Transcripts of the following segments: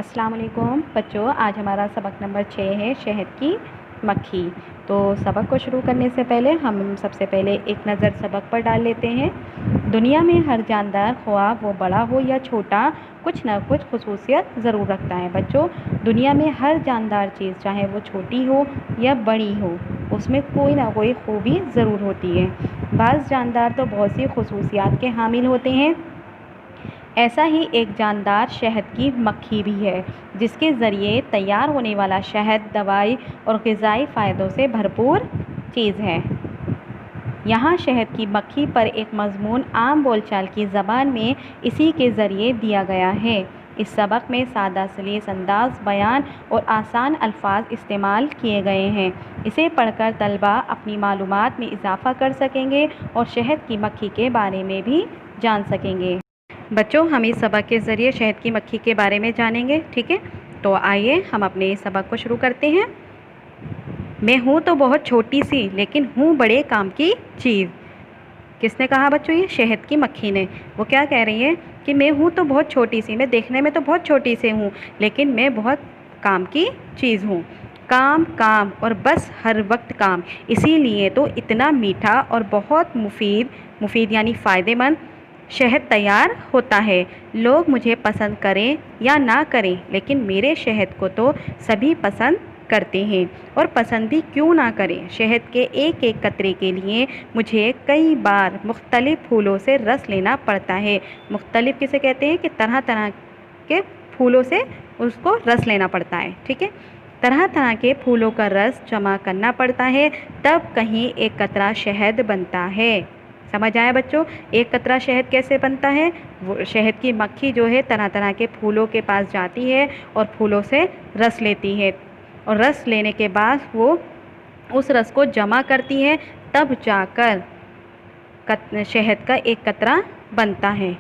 अस्सलाम वालेकुम बच्चों, आज हमारा सबक नंबर 6 है शहद की मक्खी। तो सबक को शुरू करने से पहले हम सबसे पहले एक नज़र सबक पर डाल लेते हैं। दुनिया में हर जानदार, ख्वाह वो बड़ा हो या छोटा, कुछ ना कुछ खसूसियत ज़रूर रखता है। बच्चों, दुनिया में हर जानदार चीज़, चाहे वो छोटी हो या बड़ी हो, उसमें कोई ना कोई खूबी ज़रूर होती है। बाज़ जानदार तो बहुत सी खसूसियात के हामिल होते हैं। ऐसा ही एक जानदार शहद की मक्खी भी है, जिसके ज़रिए तैयार होने वाला शहद दवाई और ग़िज़ाई फ़ायदों से भरपूर चीज़ है। यहाँ शहद की मक्खी पर एक मज़मून आम बोलचाल की ज़बान में इसी के ज़रिए दिया गया है। इस सबक में सादा सलीस अंदाज़ बयान और आसान अल्फाज इस्तेमाल किए गए हैं। इसे पढ़कर तलबा अपनी मालूमात में इजाफ़ा कर सकेंगे और शहद की मक्खी के बारे में भी जान सकेंगे। बच्चों, हम इस सबक के ज़रिए शहद की मक्खी के बारे में जानेंगे। ठीक है, तो आइए हम अपने इस सबक को शुरू करते हैं। मैं हूँ तो बहुत छोटी सी, लेकिन हूँ बड़े काम की चीज़। किसने कहा बच्चों? ये शहद की मक्खी ने। वो क्या कह रही है कि मैं हूँ तो बहुत छोटी सी, मैं देखने में तो बहुत छोटी सी हूँ, लेकिन मैं बहुत काम की चीज़ हूँ। काम काम और बस हर वक्त काम, इसीलिए तो इतना मीठा और बहुत मुफीद यानी फ़ायदेमंद शहद तैयार होता है। लोग मुझे पसंद करें या ना करें, लेकिन मेरे शहद को तो सभी पसंद करते हैं। और पसंद भी क्यों ना करें, शहद के एक एक कतरे के लिए मुझे कई बार मुख्तलिफ़ फूलों से रस लेना पड़ता है। मुख्तलिफ़ किसे कहते हैं? कि तरह तरह के फूलों से उसको रस लेना पड़ता है। ठीक है, तरह तरह के फूलों का रस जमा करना पड़ता है, तब कहीं एक कतरा शहद बनता है। समझ आया बच्चों? एक कतरा शहद कैसे बनता है? वो शहद की मक्खी जो है तरह तरह के फूलों के पास जाती है और फूलों से रस लेती है, और रस लेने के बाद वो उस रस को जमा करती है, तब जाकर शहद का एक कतरा बनता है।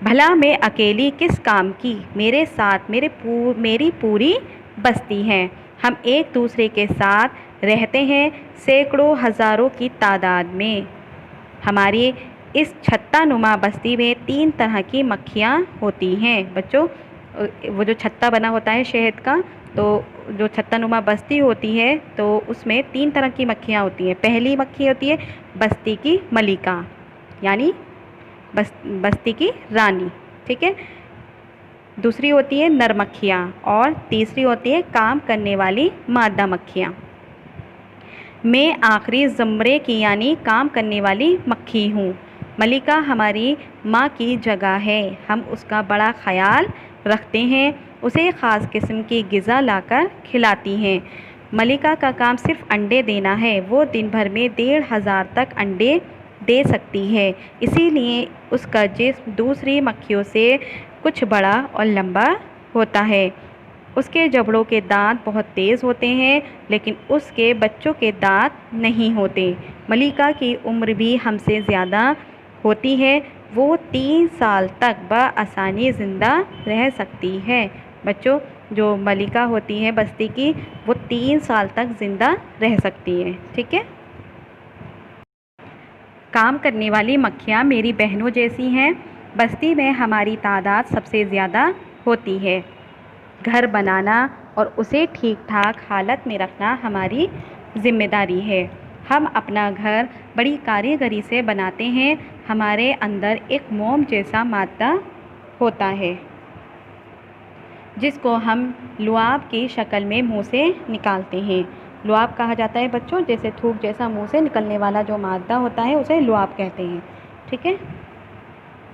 भला मैं अकेली किस काम की, मेरे साथ मेरी पूरी बस्ती है। हम एक दूसरे के साथ रहते हैं, सैकड़ों हज़ारों की तादाद में। हमारी इस छत्ता नुमा बस्ती में 3 तरह की मक्खियाँ होती हैं। बच्चों, वो जो छत्ता बना होता है शहद का, तो जो छत्ता नुमा बस्ती होती है, तो उसमें 3 तरह की मक्खियाँ होती हैं। पहली मक्खी होती है बस्ती की मलिका, यानी बस्ती की रानी। ठीक है, दूसरी होती है नर मक्खियाँ, और तीसरी होती है काम करने वाली मादा मक्खियाँ। मैं आखिरी ज़मरे की यानी काम करने वाली मक्खी हूँ। मलिका हमारी माँ की जगह है, हम उसका बड़ा ख्याल रखते हैं, उसे ख़ास किस्म की ग़िज़ा लाकर खिलाती हैं। मलिका का काम सिर्फ अंडे देना है, वो दिन भर में 1,500 तक अंडे दे सकती है, इसीलिए उसका जिस्म दूसरी मक्खियों से कुछ बड़ा और लंबा होता है। उसके जबड़ों के दांत बहुत तेज़ होते हैं, लेकिन उसके बच्चों के दांत नहीं होते। मलिका की उम्र भी हमसे ज़्यादा होती है, वो 3 साल तक बआसानी ज़िंदा रह सकती है। बच्चों, जो मलिका होती है बस्ती की, वो 3 साल तक ज़िंदा रह सकती है। ठीक है, काम करने वाली मक्खियाँ मेरी बहनों जैसी हैं। बस्ती में हमारी तादाद सबसे ज़्यादा होती है। घर बनाना और उसे ठीक ठाक हालत में रखना हमारी ज़िम्मेदारी है। हम अपना घर बड़ी कारीगरी से बनाते हैं। हमारे अंदर एक मोम जैसा मादा होता है, जिसको हम लुआब की शक्ल में मुंह से निकालते हैं। लुआब कहा जाता है बच्चों, जैसे थूक जैसा मुंह से निकलने वाला जो मादा होता है, उसे लुआब कहते हैं। ठीक है,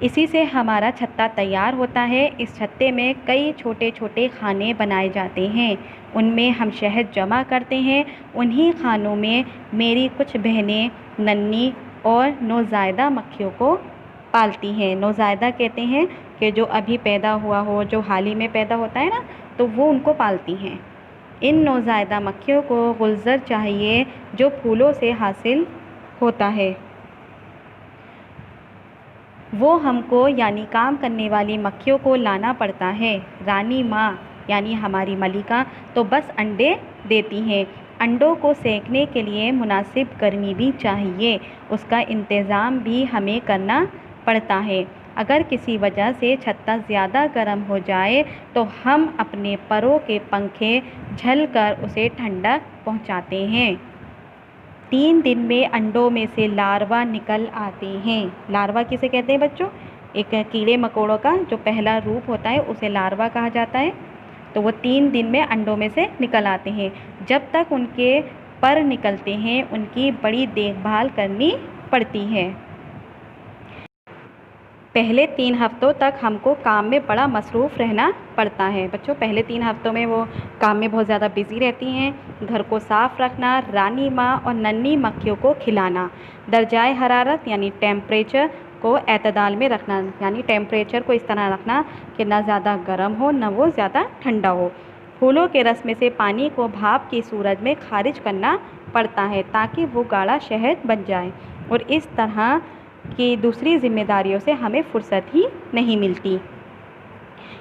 इसी से हमारा छत्ता तैयार होता है। इस छत्ते में कई छोटे छोटे खाने बनाए जाते हैं, उनमें हम शहद जमा करते हैं। उन्हीं खानों में मेरी कुछ बहनें नन्ही और नौज़ायदा मक्खियों को पालती हैं। नौज़ायदा कहते हैं कि जो अभी पैदा हुआ हो, जो हाल ही में पैदा होता है ना, तो वो उनको पालती हैं। इन नौज़ायदा मक्खियों को गुलज़र चाहिए, जो फूलों से हासिल होता है। वो हमको यानी काम करने वाली मक्खियों को लाना पड़ता है। रानी माँ यानी हमारी मलिका तो बस अंडे देती हैं। अंडों को सेकने के लिए मुनासिब गर्मी भी चाहिए, उसका इंतज़ाम भी हमें करना पड़ता है। अगर किसी वजह से छत्ता ज़्यादा गर्म हो जाए तो हम अपने परों के पंखे झलकर उसे ठंडक पहुंचाते हैं। 3 दिन में अंडों में से लार्वा निकल आते हैं। लार्वा किसे कहते हैं बच्चों? एक कीड़े मकोड़ों का जो पहला रूप होता है उसे लार्वा कहा जाता है। तो वो 3 दिन में अंडों में से निकल आते हैं। जब तक उनके पर निकलते हैं उनकी बड़ी देखभाल करनी पड़ती है। पहले 3 हफ्तों तक हमको काम में बड़ा मसरूफ़ रहना पड़ता है बच्चों। पहले 3 हफ्तों में वो काम में बहुत ज़्यादा बिज़ी रहती हैं। घर को साफ़ रखना, रानी माँ और नन्ही मक्खियों को खिलाना, दर्जाए हरारत यानी टेम्परेचर को एतदाल में रखना, यानी टेम्परेचर को इस तरह रखना कि ना ज़्यादा गर्म हो ना वो ज़्यादा ठंडा हो। फूलों के रस में से पानी को भाप की सूरत में खारिज करना पड़ता है ताकि वो गाढ़ा शहद बन जाए, और इस तरह की दूसरी जिम्मेदारियों से हमें फुर्सत ही नहीं मिलती।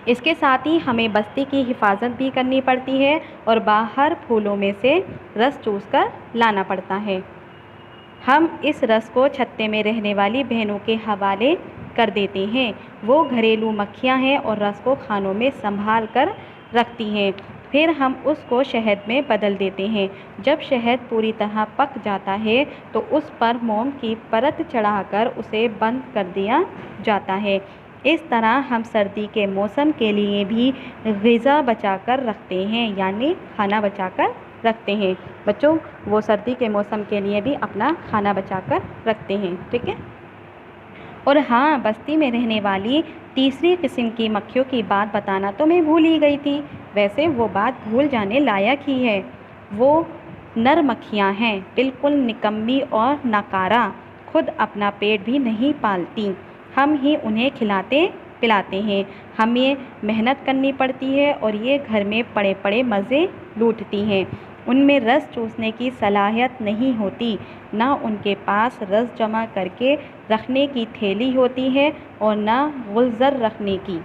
इसके साथ ही हमें बस्ती की हिफाजत भी करनी पड़ती है और बाहर फूलों में से रस चूसकर लाना पड़ता है। हम इस रस को छत्ते में रहने वाली बहनों के हवाले कर देते हैं। वो घरेलू मक्खियाँ हैं और रस को खानों में संभाल कर रखती हैं। फिर हम उसको शहद में बदल देते हैं। जब शहद पूरी तरह पक जाता है तो उस पर मोम की परत चढ़ाकर उसे बंद कर दिया जाता है। इस तरह हम सर्दी के मौसम के लिए भी ग़िज़ा बचा कर रखते हैं, यानी खाना बचा कर रखते हैं बच्चों। वो सर्दी के मौसम के लिए भी अपना खाना बचा कर रखते हैं, ठीक है। और हाँ, बस्ती में रहने वाली तीसरी किस्म की मक्खियों की बात बताना तो मैं भूल ही गई थी। वैसे वो बात भूल जाने लायक ही है। वो नर मक्खियाँ हैं, बिल्कुल निकम्मी और नकारा, खुद अपना पेट भी नहीं पालती। हम ही उन्हें खिलाते पिलाते हैं। हमें मेहनत करनी पड़ती है और ये घर में पड़े पड़े मज़े लूटती हैं। उनमें रस चूसने की सलाहियत नहीं होती, ना उनके पास रस जमा करके रखने की थैली होती है और ना गुलज़र रखने की,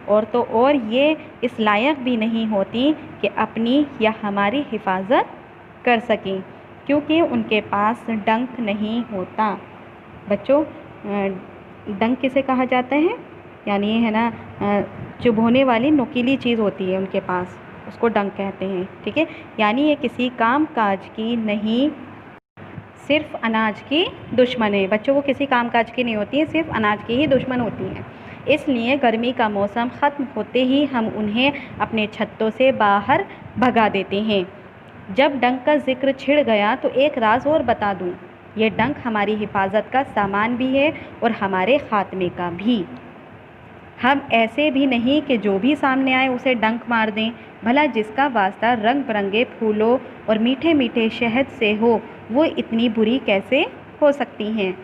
और तो और ये इस लायक भी नहीं होती कि अपनी या हमारी हिफाजत कर सकें, क्योंकि उनके पास डंक नहीं होता बच्चों। डंक किसे कहा जाता है? यानी है ना, चुभोने वाली नुकीली चीज़ होती है उनके पास, उसको डंक कहते हैं, ठीक है। यानी ये किसी काम काज की नहीं, सिर्फ अनाज की दुश्मन है बच्चों। वो किसी काम काज की नहीं होती है, सिर्फ अनाज की ही दुश्मन होती हैं। इसलिए गर्मी का मौसम ख़त्म होते ही हम उन्हें अपने छत्तों से बाहर भगा देते हैं। जब डंक का जिक्र छिड़ गया तो एक राज और बता दूं, ये डंक हमारी हिफाजत का सामान भी है और हमारे ख़ात्मे का भी। हम ऐसे भी नहीं कि जो भी सामने आए उसे डंक मार दें। भला जिसका वास्ता रंग बिरंगे फूलों और मीठे मीठे शहद से हो, वो इतनी बुरी कैसे हो सकती हैं।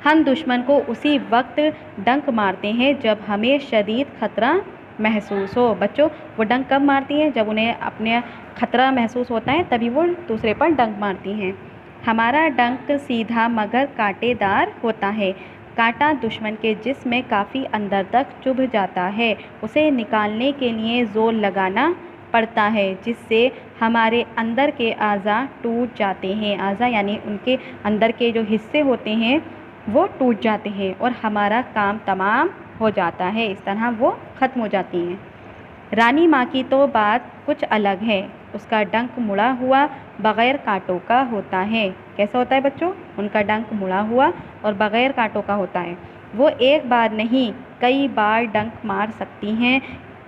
हम दुश्मन को उसी वक्त डंक मारते हैं जब हमें शदीद ख़तरा महसूस हो बच्चों। वो डंक कब मारती हैं? जब उन्हें अपने ख़तरा महसूस होता है तभी वो दूसरे पर डंक मारती हैं। हमारा डंक सीधा मगर कांटेदार होता है। कांटा दुश्मन के जिस्म में काफ़ी अंदर तक चुभ जाता है। उसे निकालने के लिए ज़ोर लगाना पड़ता है, जिससे हमारे अंदर के आज़ा टूट जाते हैं। आज़ा यानी उनके अंदर के जो हिस्से होते हैं वो टूट जाते हैं और हमारा काम तमाम हो जाता है। इस तरह वो ख़त्म हो जाती हैं। रानी माँ की तो बात कुछ अलग है। उसका डंक मुड़ा हुआ बग़ैर कांटों का होता है। कैसा होता है बच्चों? उनका डंक मुड़ा हुआ और बग़ैर कांटों का होता है। वो एक बार नहीं कई बार डंक मार सकती हैं।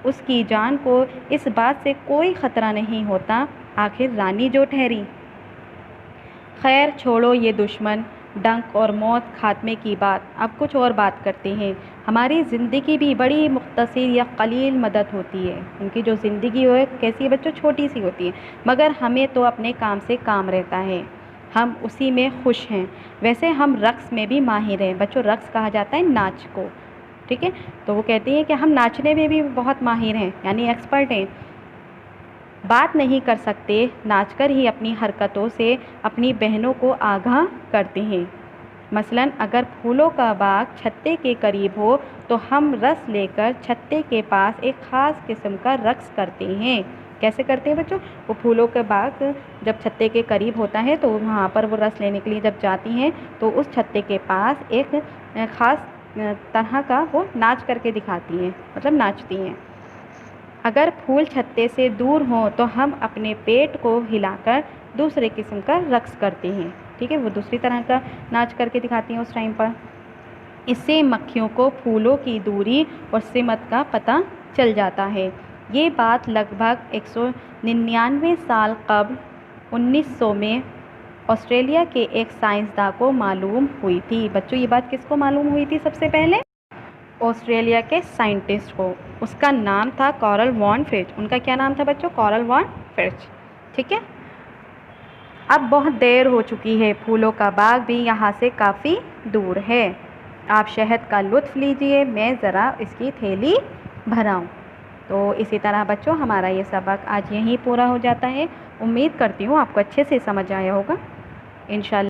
उसकी जान को इस बात से कोई ख़तरा नहीं होता, आखिर रानी जो ठहरी। खैर छोड़ो ये दुश्मन, डंक और मौत खात्मे की बात। अब कुछ और बात करते हैं। हमारी ज़िंदगी भी बड़ी मुख्तसर या कलील मदद होती है। उनकी जो ज़िंदगी है कैसी है बच्चों? छोटी सी होती है, मगर हमें तो अपने काम से काम रहता है, हम उसी में खुश हैं। वैसे हम रक़्स में भी माहिर हैं बच्चों। रक़्स कहा जाता है नाच को, ठीक है। तो वो कहती हैं कि हम नाचने में भी बहुत माहिर हैं, यानी एक्सपर्ट हैं। बात नहीं कर सकते, नाचकर ही अपनी हरकतों से अपनी बहनों को आगाह करते हैं। मसलन अगर फूलों का बाग छत्ते के करीब हो तो हम रस लेकर छत्ते के पास एक ख़ास किस्म का रक़्स करते हैं। कैसे करते हैं बच्चों? वो फूलों का बाग जब छत्ते के करीब होता है तो वहाँ पर वो रस लेने के लिए जब जाती हैं तो उस छत्ते के पास एक ख़ास तरह का वो नाच करके दिखाती हैं, मतलब नाचती हैं। अगर फूल छत्ते से दूर हों तो हम अपने पेट को हिलाकर दूसरे किस्म का रक्स करते हैं। ठीक है, वो दूसरी तरह का नाच करके दिखाती हैं उस टाइम पर। इससे मक्खियों को फूलों की दूरी और सिमत का पता चल जाता है। ये बात लगभग 199 साल कबल 1900 में ऑस्ट्रेलिया के एक साइंसदान को मालूम हुई थी। बच्चों, ये बात किसको मालूम हुई थी सबसे पहले? ऑस्ट्रेलिया के साइंटिस्ट को। उसका नाम था कॉरल वॉन फ्रिच। उनका क्या नाम था बच्चों? Karl von Frisch. ठीक है, अब बहुत देर हो चुकी है, फूलों का बाग भी यहाँ से काफ़ी दूर है। आप शहद का लुत्फ़ लीजिए, मैं ज़रा इसकी थैली भराऊँ। तो इसी तरह बच्चों हमारा ये सबक आज यहीं पूरा हो जाता है। उम्मीद करती हूँ आपको अच्छे से समझ आया होगा। इंशाल्लाह